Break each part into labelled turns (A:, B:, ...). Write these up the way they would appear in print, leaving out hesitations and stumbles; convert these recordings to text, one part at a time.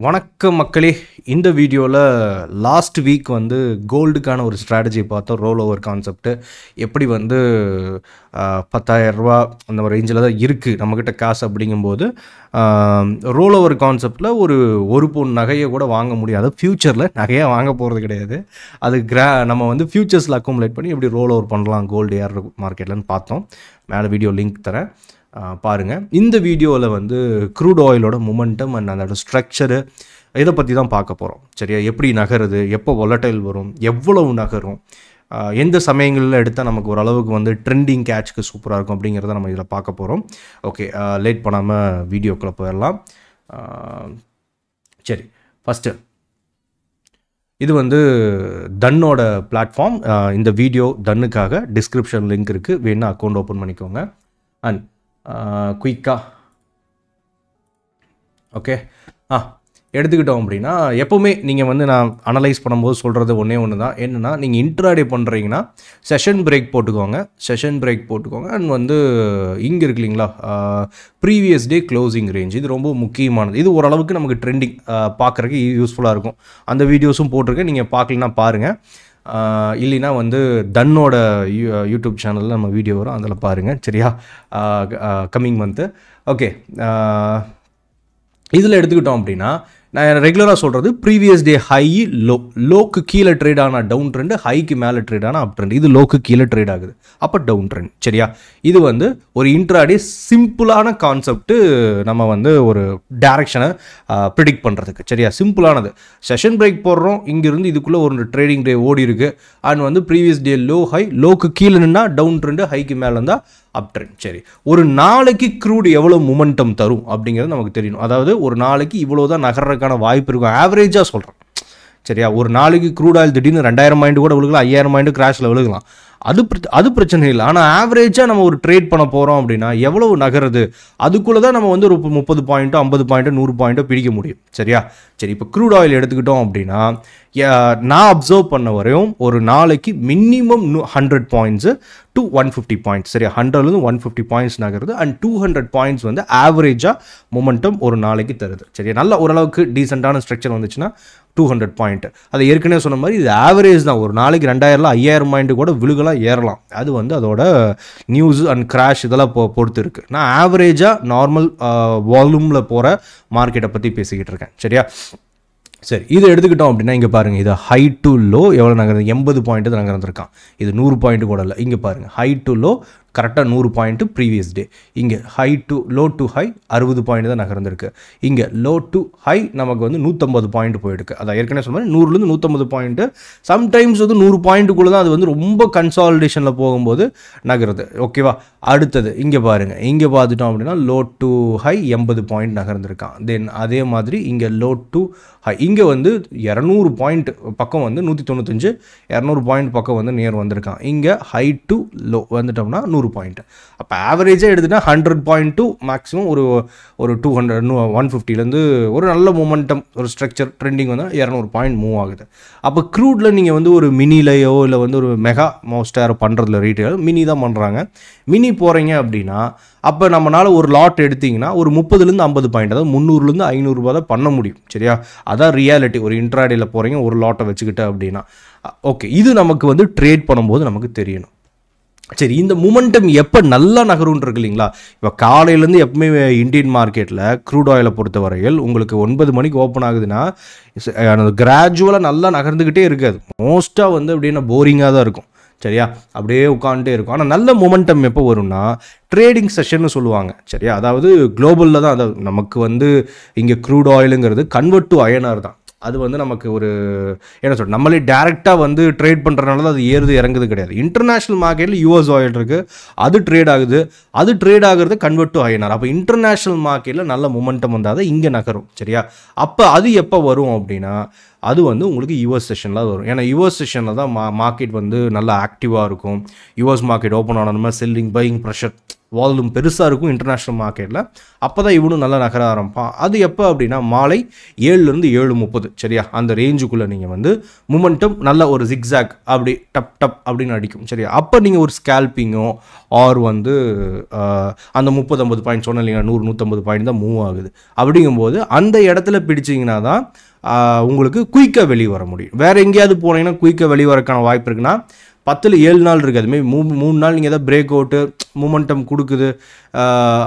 A: வணக்கம் மக்களே. இந்த வீடியோவில் லாஸ்ட் வீக் வந்து கோல்டுக்கான ஒரு ஸ்ட்ராட்டஜி பார்த்தோம். ரோல் ஓவர் கான்செப்ட்டு எப்படி வந்து 10,000 ரூபா அந்த ரேஞ்சில் தான் இருக்குது நம்மக்கிட்ட காசு. அப்படிங்கும்போது ரோல் ஓவர் கான்செப்டில் ஒரு பவுன் நகையை கூட வாங்க முடியாது. ஃப்யூச்சரில் நகையாக வாங்க போகிறது கிடையாது. அது நம்ம வந்து ஃப்யூச்சர்ஸில் அக்குமுலேட் பண்ணி எப்படி ரோல் ஓவர் பண்ணலாம் கோல்டு ஏர் மார்க்கெட்லன்னு பார்த்தோம். மேலே வீடியோ லிங்க் தரேன், பாருங்கள். இந்த வீடியோவில் வந்து க்ரூட் ஆயிலோட மொமெண்டம் அண்ட் அதோட ஸ்ட்ரக்சரு இதை பற்றி தான் பார்க்க போகிறோம். சரியா, எப்படி நகருது, எப்போ வாலடைல் வரும், எவ்வளவு நகரும், எந்த சமயங்களில் எடுத்தால் நமக்கு ஓரளவுக்கு வந்து ட்ரெண்டிங் கேட்ச்க்கு சூப்பராக இருக்கும் அப்படிங்கிறத நம்ம இதில் பார்க்க போகிறோம். ஓகே, லேட் பண்ணாமல் வீடியோக்குள்ளே போயிடலாம். சரி, ஃபஸ்ட்டு இது வந்து தன்னோட பிளாட்ஃபார்ம். இந்த வீடியோ தன்னுக்காக டிஸ்கிரிப்ஷன் லிங்க் இருக்குது, வேணால் அக்கௌண்ட் ஓப்பன் பண்ணிக்கோங்க. அண்ட் குயிக்காக ஓகே எடுத்துக்கிட்டோம் அப்படின்னா, எப்போவுமே நீங்கள் வந்து நான் அனலைஸ் பண்ணும்போது சொல்கிறது ஒன்று தான். என்னென்னா, நீங்கள் இன்ட்ராடே பண்ணுறீங்கன்னா செஷன் பிரேக் போட்டுக்கோங்க. அண்ட் வந்து இங்கே இருக்கு இல்லைங்களா, ப்ரீவியஸ் டே க்ளோசிங் ரேஞ்ச், இது ரொம்ப முக்கியமானது. இது ஓரளவுக்கு நமக்கு ட்ரெண்டிங் பார்க்குறதுக்கு யூஸ்ஃபுல்லாக இருக்கும். அந்த வீடியோஸும் போட்டிருக்கேன், நீங்கள் பார்க்கலன்னா பாருங்கள். இல்லைன்னா வந்து தன்னோட யூடியூப் சேனலில் நம்ம வீடியோ வரும், அதில் பாருங்கள். சரியா, கம்மிங் மந்த்து. ஓகே, இதில் எடுத்துக்கிட்டோம் அப்படின்னா, நான் ரெகுலராக சொல்கிறது ப்ரீவியஸ் டே ஹை லோக்கு கீழே ட்ரேட் ஆனால் டவுன் ட்ரெண்டு, ஹைக்கு மேலே ட்ரேட் ஆனால் அப் ட்ரெண்ட். இது லோக்கு கீழே ட்ரேட் ஆகுது, அப்போ டவுன் ட்ரெண்ட். சரியா, இது வந்து ஒரு இன்ட்ராடே சிம்பிளான கான்செப்ட்டு. நம்ம வந்து ஒரு டைரக்ஷனை ப்ரிடிக்ட் பண்ணுறதுக்கு. சரியா, சிம்பிளானது. செஷன் பிரேக் போடுறோம், இங்கேருந்து இதுக்குள்ளே ஒரு ட்ரேடிங் டே ஓடி இருக்குது. அண்ட் வந்து previous day low high, log கீழே நின்னா டவுன் ட்ரெண்டு, ஹைக்கு மேலே இருந்தால் அப் ட்ரெண்ட். சரி, ஒரு நாளைக்கு க்ரூட் எவ்வளோ மொமெண்டம் தரும் அப்படிங்கிறது நமக்கு தெரியணும். அதாவது ஒரு நாளைக்கு இவ்வளோ தான் நகர்றதுக்கான வாய்ப்பு இருக்கும், ஆவரேஜாக சொல்கிறேன். சரியா, ஒரு நாளைக்கு க்ரூட் ஆயில் திடீர்னு 2000 பாயிண்ட் கூட விழுகலாம், 5000 பாயிண்ட் கிராஷில் விழுகலாம். அது பிரச்சனை இல்லை. ஆனால் ஆவரேஜாக நம்ம ஒரு ட்ரேட் பண்ண போகிறோம் அப்படின்னா எவ்வளவு நகருது, அதுக்குள்ளே தான் நம்ம வந்து ஒரு 30 பாயிண்ட்டோ 50 பாயிண்ட்டோ 100 பாயிண்ட்டோ பிடிக்க முடியும். சரியா, சரி, இப்போ க்ரூட் ஆயில் எடுத்துக்கிட்டோம் அப்படின்னா, நான் அப்சர்வ் பண்ண வரையும் ஒரு நாளைக்கு மினிமம் 100 பாயிண்ட்ஸு டு 150 பாயிண்ட்ஸ். சரியா, 100லேருந்து 150 பாயிண்ட்ஸ் நகருது. அண்ட் 200 பாயிண்ட்ஸ் வந்து ஆவரேஜாக மொமெண்டம் ஒரு நாளைக்கு தருது. சரியா, நல்ல ஓரளவுக்கு டீசெண்டான ஸ்ட்ரக்சர் வந்துச்சுன்னா 200 பாயிண்ட். அதை ஏற்கனவே சொன்ன மாதிரி இது ஆவரேஜ் தான். ஒரு நாளைக்கு 2000ல் 5000 பாயிண்ட் கூட விழுகலாம், ஏறலாம். அது வந்து அதோட நியூஸ் அண்ட் கிராஷ் இதெல்லாம் பொறுத்து இருக்குது. நான் ஆவரேஜாக நார்மல் வால்யூமில் போகிற மார்க்கெட்டை பற்றி பேசிக்கிட்டு இருக்கேன். சரியா, சரி, இது எடுத்துக்கிட்டோம் அப்படின்னா இங்கே பாருங்கள், இது ஹை டு லோ எவ்வளோ நகர்ந்து 80 பாயிண்ட்டு தான் நகர்ந்துருக்கான். இது 100 பாயிண்ட்டு கூட இல்லை. இங்கே பாருங்கள், ஹை டு லோ கரெக்டாக 100 பாயிண்ட்டு ப்ரீவியஸ் டே. இங்கே high to low to high 60 point தான் நகர்ந்துருக்கு. இங்கே லோ டு ஹை நமக்கு வந்து 150 பாயிண்ட் போயிருக்கு. அதான் ஏற்கனவே சொன்ன மாதிரி 100லேருந்து 150 பாயிண்ட்டு. சம்டைம்ஸ் வந்து 100 பாயிண்ட்டுக்குள்ளே தான் அது வந்து ரொம்ப கன்சாலிடேஷனில் போகும்போது நகருது. ஓகேவா, அடுத்தது இங்கே பாருங்கள், இங்கே பார்த்துட்டோம் அப்படின்னா லோ டு ஹை 80 பாயிண்ட் நகர்ந்துருக்கான். தென் அதே மாதிரி இங்கே லோ டு ஹை, இங்கே வந்து 200 பாயிண்ட் பக்கம் வந்து 195 200 பாயிண்ட் பக்கம் வந்து நேர் வந்திருக்கான். இங்கே ஹை டு லோ வந்துட்டோம்னா 100 பாயிண்ட். அப்போ ஆவரேஜாக எடுத்துகிட்டா 100 பாயிண்ட் டு மேக்ஸிமம் ஒரு 200 150லேருந்து ஒரு நல்ல மொமெண்டம் ஒரு ஸ்ட்ரக்சர் ட்ரெண்டிங் வந்து 200 பாயிண்ட் மூவ் ஆகுது. அப்போ க்ரூடில் நீங்கள் வந்து ஒரு மினிலையோ இல்லை வந்து ஒரு மெகா மோஸ்டாரோ பண்ணுறதுல ரீட்டைல் மினி தான் பண்ணுறாங்க. மினி போகிறீங்க அப்படின்னா அப்போ நம்மளால் ஒரு லாட் எடுத்திங்கன்னா ஒரு 30லேருந்து 50 பாயிண்ட், அதாவது 300லேருந்து 500 ரூபா தான் பண்ண முடியும். சரியா, அதான் ரியாலிட்டி. ஒரு இன்ட்ராடேயில் போகிறீங்க ஒரு லாட்டை வச்சுக்கிட்டு அப்படின்னா. ஓகே, இது நமக்கு வந்து ட்ரேட் பண்ணும்போது நமக்கு தெரியணும். சரி, இந்த மொமெண்டம் எப்போ நல்லா நகரும்னு இருக்கு இல்லைங்களா. இப்போ காலையிலேருந்து எப்பவுமே இந்தியன் மார்க்கெட்டில் க்ரூட் ஆயிலை பொறுத்த வரையில் உங்களுக்கு 9 மணிக்கு ஓப்பன் ஆகுதுன்னா கிராஜுவலாக நல்லா நகர்ந்துக்கிட்டே இருக்காது. மோஸ்ட்டாக வந்து அப்படின்னா போரிங்காக தான் இருக்கும். சரியா, அப்படியே உட்காந்துட்டே இருக்கும். ஆனால் நல்ல மொமெண்டம் எப்போ வரும்னா ட்ரேடிங் செஷன்னு சொல்லுவாங்க. சரியா, அதாவது குளோபலில் தான். அதாவது நமக்கு வந்து இங்கே க்ரூட் ஆயிலுங்கிறது கன்வெர்ட் டு அயனார் தான். அது வந்து நமக்கு ஒரு என்ன சொல்கிறது, நம்மளே டேரெக்டாக வந்து ட்ரேட் பண்ணுறதுனால தான் அது ஏறுது இறங்குது கிடையாது. இன்டர்நேஷ்னல் மார்க்கெட்டில் யூஎஸ் ஆயில் இருக்குது, அது ட்ரேட் ஆகுது. அது ட்ரேட் ஆகுறது கன்வெர்ட் டு ஐஎன்ஆர். அப்போ இன்டர்நேஷ்னல் மார்க்கெட்டில் நல்ல மொமெண்டம் வந்தால் தான் இங்கே நகரும். சரியா, அப்போ அது எப்போ வரும் அப்படின்னா அது வந்து உங்களுக்கு யுஎஸ் செஷனில் வரும். ஏன்னா யுஎஸ் செஷனில் தான் மார்க்கெட் வந்து நல்லா ஆக்டிவாக இருக்கும். யுஎஸ் மார்க்கெட் ஓப்பன் ஆனதுமே செல்லிங் பையிங் ப்ரெஷர் வால்யூம் பெருசாக இருக்கும் இன்டர்நேஷ்னல் மார்க்கெட்டில். அப்போ தான் இவனும் நல்லா நகர ஆரம்பிப்பான். அது எப்போ அப்படின்னா மாலை 7லேருந்து 7:30 சரியா, அந்த ரேஞ்சுக்குள்ளே நீங்கள் வந்து மொமெண்டம் நல்ல ஒரு ஜிக்ஸாக் அப்படி டப் டப் அப்படின்னு அடிக்கும் சரியா. அப்போ நீங்கள் ஒரு ஸ்கேல்பிங்கோ ஆர் வந்து அந்த 30-50 பாயிண்ட் சொன்ன இல்லைங்க, 100-150 பாயிண்ட் தான் மூவ் ஆகுது. அப்படிங்கும்போது அந்த இடத்துல பிடிச்சிங்கன்னா தான் உங்களுக்கு குயிக்காக வெளியே வர முடியும். வேறு எங்கேயாவது போனீங்கன்னா குயிக்காக வெளியே வரக்கான வாய்ப்பு இருக்குன்னா 10ல் 7 நாள் இருக்குது. அதுமாரி 3 நாள் நீங்கள் எதாவது பிரேக் அவுட்டு மூமெண்டம் கொடுக்குது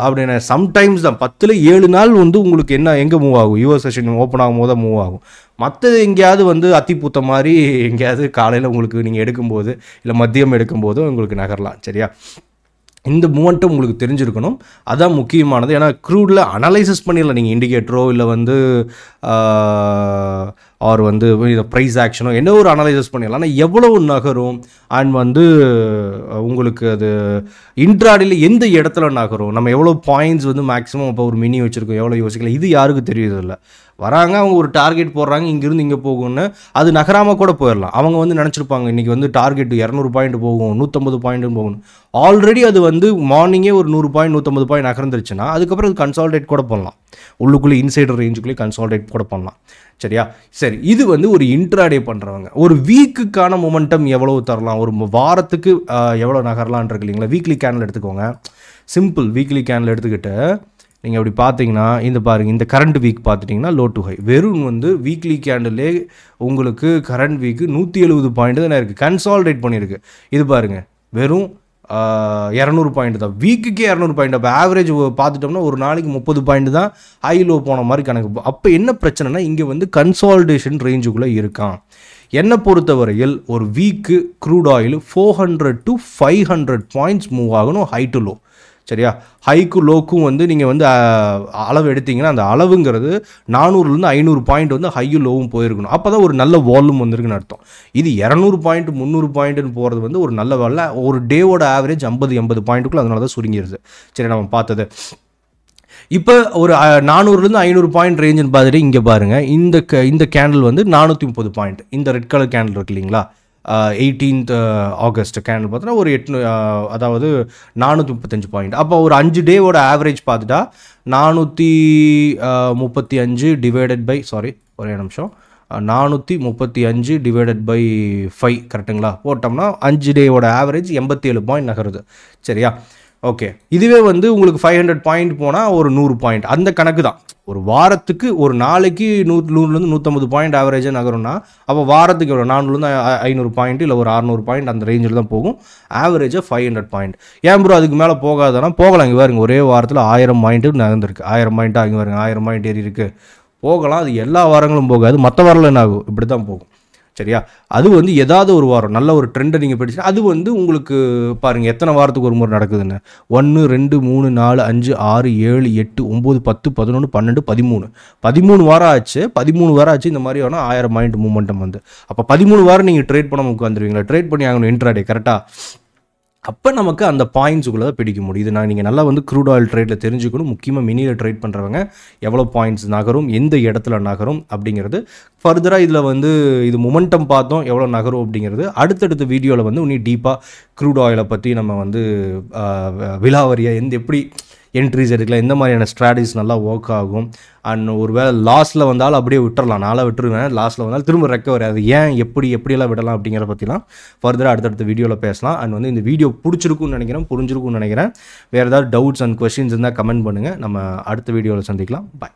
A: அப்படின்னு சம்டைம்ஸ் தான் 10ல் 7 நாள் வந்து உங்களுக்கு என்ன எங்கே மூவ் ஆகும், யுஎஸ் செஷன் ஓப்பன் ஆகும் போது தான் மூவ் ஆகும். மற்றது எங்கேயாவது வந்து அத்திப்பூத்த மாதிரி எங்கேயாவது காலையில் உங்களுக்கு நீங்கள் எடுக்கும்போது இல்லை மதியம் எடுக்கும்போது உங்களுக்கு நகரலாம் சரியா. இந்த மூமெண்ட்டும் உங்களுக்கு தெரிஞ்சிருக்கணும், அதான் முக்கியமானது. ஏன்னா க்ரூடில் அனலைசிஸ் பண்ணிடலாம் நீங்கள் இண்டிகேட்டரோ இல்லை வந்து ஆர் வந்து இதை ப்ரைஸ் ஆக்ஷனோ என்ன ஒரு அனலைசிஸ் பண்ணிடலாம். ஆனால் எவ்வளவு நகரும் அண்ட் வந்து உங்களுக்கு அது இன்ட்ராடியில் எந்த இடத்துல நகரும், நம்ம எவ்வளோ பாயிண்ட்ஸ் வந்து மேக்ஸிமம் இப்போ ஒரு மினி வச்சுருக்கோம் எவ்வளோ யோசிக்கலாம், இது யாருக்கும் தெரியுதில்லை. வராங்க அவங்க ஒரு டார்கெட் போடுறாங்க இங்கேருந்து இங்கே போகும்னு, அது நகராமல் கூட போயிடலாம். அவங்க வந்து நினச்சிருப்பாங்க இன்றைக்கி வந்து டார்கெட் 200 பாயிண்ட் போகும் 150 பாயிண்ட்டுன்னு போகணும். ஆல்ரெடி அது வந்து மார்னிங்கே ஒரு 100 பாயிண்ட் 150 பாயிண்ட் நகர்ந்துருச்சுன்னா அதுக்கப்புறம் அது கன்சால்டேட் கூட பண்ணலாம், உள்ளுக்குள்ளே இன்சைடர் ரேஞ்சுக்குள்ளே கன்சால்டேட் கூட பண்ணலாம் சரியா. சரி, இது வந்து ஒரு இன்ட்ராடே பண்ணுறவங்க. ஒரு வீக்குக்கான மொமெண்டம் எவ்வளோ தரலாம், ஒரு வாரத்துக்கு எவ்வளோ நகரலான் இருக்கு இல்லைங்களா. வீக்லி கேண்டில் எடுத்துக்கோங்க, சிம்பிள் வீக்லி கேண்டில் எடுத்துக்கிட்டு நீங்கள் அப்படி பார்த்தீங்கன்னா இந்த பாருங்கள், இந்த கரண்ட் வீக் பார்த்துட்டிங்கன்னா லோ டு ஹை வெறும் வந்து வீக்லி கேண்டிலே உங்களுக்கு கரண்ட் வீக்கு 170 பாயிண்ட் தான் இருக்குது, கன்சால்டேட் பண்ணியிருக்கு. இது பாருங்கள் வெறும் 200 பாயிண்ட் தான், வீக்குக்கே 200 பாயிண்ட். அப்போ ஆவரேஜ் பார்த்துட்டோம்னா ஒரு நாளைக்கு 30 பாயிண்ட் தான் ஹை லோ போன மாதிரி கணக்கு. அப்போ என்ன பிரச்சனைனா இங்கே வந்து கன்சால்டேஷன் ரேஞ்சுக்குள்ளே இருக்கான். என்னை பொறுத்தவரையில் ஒரு week crude oil 400 to 500 points move ஆகணும் ஹை டு லோ சரியா. ஹைக்கு லோக்கும் வந்து நீங்கள் வந்து அளவு எடுத்திங்கன்னா அந்த அளவுங்கிறது 400லேருந்து 500 பாயிண்ட் வந்து ஹையும் லோவும் போயிருக்கணும். அப்போ தான் ஒரு நல்ல வால்யூம் வந்துருக்குன்னு அர்த்தம். இது 200 பாயிண்ட் 300 பாயிண்ட்டுன்னு போகிறது வந்து ஒரு நல்ல வேலை. ஒரு டேவோட ஆவரேஜ் 50-80 பாயிண்ட்டுக்குள்ள அதனால தான் சுருங்கிடுது சரி. நம்ம பார்த்தது இப்போ ஒரு 400லேருந்து 500 பாயிண்ட் ரேஞ்சுன்னு பார்த்துட்டு இங்கே பாருங்கள், இந்த கேண்டில் வந்து 430 பாயிண்ட், இந்த ரெட் கலர் கேண்டில் இருக்கு இல்லைங்களா, 18th ஆகஸ்ட் கேண்டில் பார்த்தோன்னா ஒரு 800 அதாவது 435 பாயிண்ட். அப்போ ஒரு 5 டேவோட ஆவரேஜ் பார்த்துட்டா 435 டிவைடட் பை ஒரே நிமிஷம் 435 டிவைடட் பை 5 கரெக்டுங்களா போட்டோம்னா 5 டேவோட ஆவரேஜ் 87 பாயிண்ட் நகருது சரியா. ஓகே, இதுவே வந்து உங்களுக்கு 500 பாயிண்ட் போனால் ஒரு 100 பாயிண்ட் அந்த கணக்கு தான். ஒரு வாரத்துக்கு ஒரு நாளைக்கு 100லேருந்து 150 பாயிண்ட் ஆவரேஜாக நகரும்னா அப்போ வாரத்துக்கு ஒரு 400லேருந்து 500 பாயிண்ட் இல்லை ஒரு 600 பாயிண்ட் அந்த ரேஞ்சில் தான் போகும். ஆவரேஜாக 500 பாயிண்ட். ஏன் ப்ரோ அதுக்கு மேலே போகாதானா போகலாம். இங்கே பாருங்க ஒரே வாரத்தில் 1000 பாயிண்ட்டு நகர்ந்துருக்கு, 1000 பாயிண்ட்டாக இங்கே பாருங்க 1000 பாயிண்ட் ஏறி இருக்குது. போகலாம், அது எல்லா வாரங்களும் போகாது, மற்ற வாரத்தில் என்ன ஆகும் இப்படி தான் போகும் சரியா. அது வந்து ஏதாவது ஒரு வாரம் நல்ல ஒரு ட்ரெண்டை நீங்கள் படிச்சுன்னா அது வந்து உங்களுக்கு பாருங்கள் எத்தனை வாரத்துக்கு ஒரு முறை நடக்குதுன்னு. 1 2 3 4 5 6 7 8 9 10 11 12 13 வாரம் ஆச்சு. 13 வாரம் ஆச்சு இந்த மாதிரி வேணால் 1000 பாயிண்ட் மூமெண்டம் வந்து. அப்போ 13 வாரம் நீங்கள் ட்ரேட் பண்ண உட்காந்துருவீங்களா, ட்ரேட் பண்ணி ஆகணும் இன்ட்ராடே கரெக்டாக. அப்போ நமக்கு அந்த பாயிண்ட்ஸுக்குள்ளே தான் பிடிக்க முடியுது. நீங்கள் நல்லா வந்து க்ரூட் ஆயில் ட்ரேட்டில் தெரிஞ்சுக்கணும். முக்கியமாக மினியில் ட்ரேட் பண்ணுறவங்க எவ்வளோ பாயிண்ட்ஸ் நகரும், எந்த இடத்துல நகரும் அப்படிங்கிறது. ஃபர்தராக இதில் வந்து இது மொமெண்டம் பார்த்தோம் எவ்வளோ நகரும் அப்படிங்கிறது. அடுத்தடுத்த வீடியோவில் வந்து இன்னும் டீப்பாக க்ரூட் ஆயிலை பற்றி நம்ம வந்து விலாவரியாக எப்படி என்ட்ரிஸ் எடுக்கலாம், எந்த மாதிரியான ஸ்ட்ராட்டஜிஸ் நல்லா ஒர்க் ஆகும். அண்ட் ஒரு வேளை லாஸ்ட்டில் வந்தாலும் அப்படியே விட்டுறலாம், நாளாக விட்டுருவேன். லாஸ்ட்டில் வந்தாலும் திரும்ப ரெக்கவர் அது ஏன் எப்படியெல்லாம் விடலாம் அப்படிங்கிற பற்றிலாம் ஃபர்தராக அடுத்தடுத்த வீடியோவில் பேசலாம். அண்ட் வந்து இந்த வீடியோ பிடிச்சிருக்குன்னு நினைக்கிறேன், புரிஞ்சிருக்குன்னு நினைக்கிறேன். வேறு ஏதாவது டவுட்ஸ் அண்ட் கொஸ்டின்ஸ் இருந்தால் கமெண்ட் பண்ணுங்கள். நம்ம அடுத்த வீடியோவில் சந்திக்கலாம். பாய்.